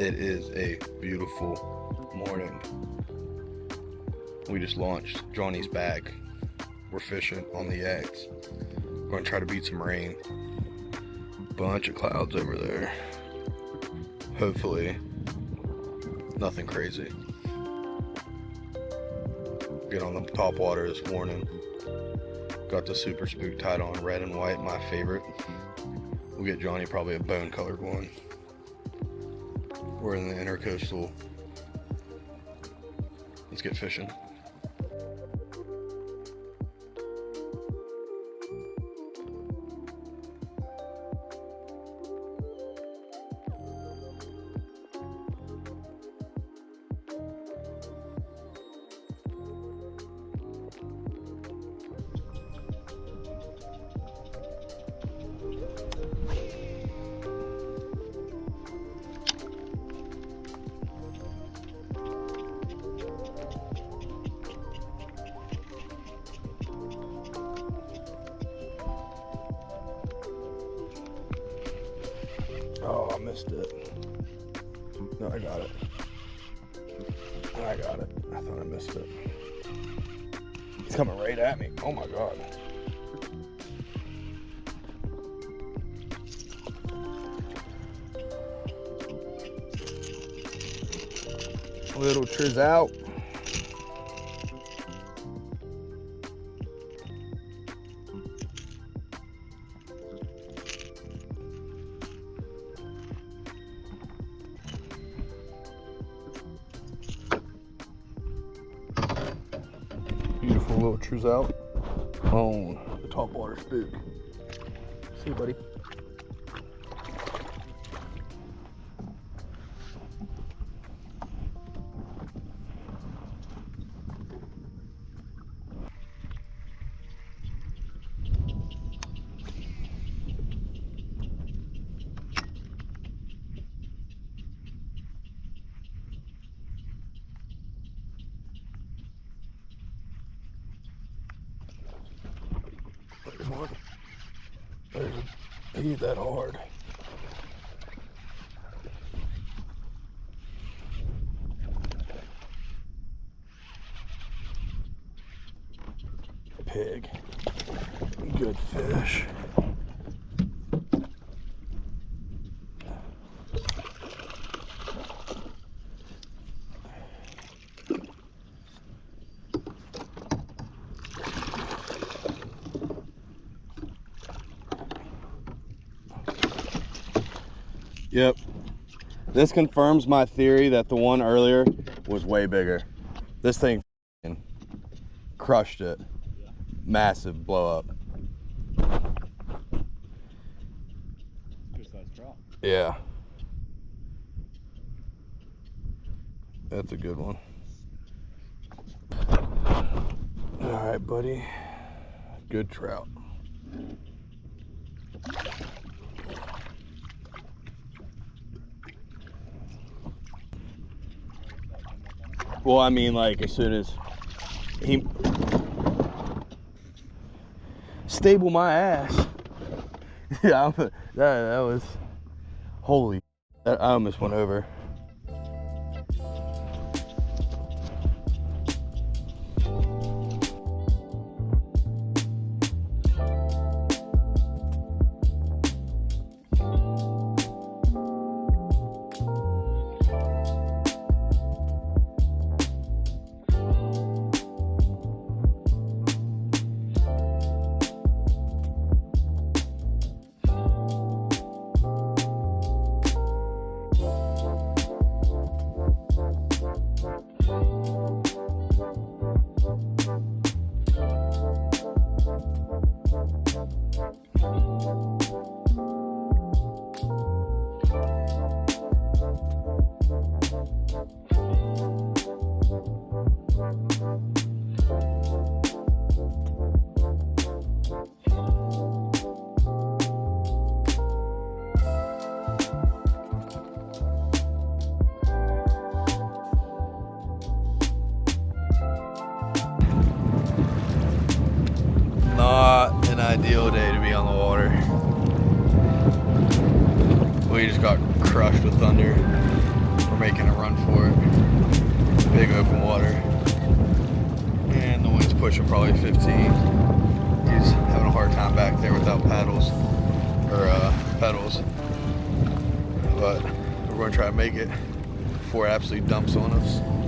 It is a beautiful morning. We just launched Johnny's bag. We're fishing on the X. We're going to try to beat some rain. Bunch of clouds over there. Hopefully nothing crazy. Get on the top water this morning. Got the super spook tied on, red and white, my favorite. We'll get Johnny probably a bone colored one. We're in the intercoastal. Let's get fishing. Oh, I missed it. No, I got it. I got it. I thought I missed it. He's coming right at me. Oh my God. Little Trout. Beautiful little Trout on the topwater spook. See you, buddy. There's one. He hit that hard. Pig. Good fish. Yep, this confirms my theory that the one earlier was way bigger. This thing crushed it. Massive blow up. Good sized trout. Yeah. That's a good one. All right, buddy. Good trout. Well, I mean, like, as soon as he stable my ass. Yeah, that was holy. I almost went over. Not an ideal day to be on the water. We just got crushed with thunder. making a run for it. Big open water. And the wind's pushing probably 15. He's having a hard time back there without paddles or pedals. But we're going to try to make it before it absolutely dumps on us.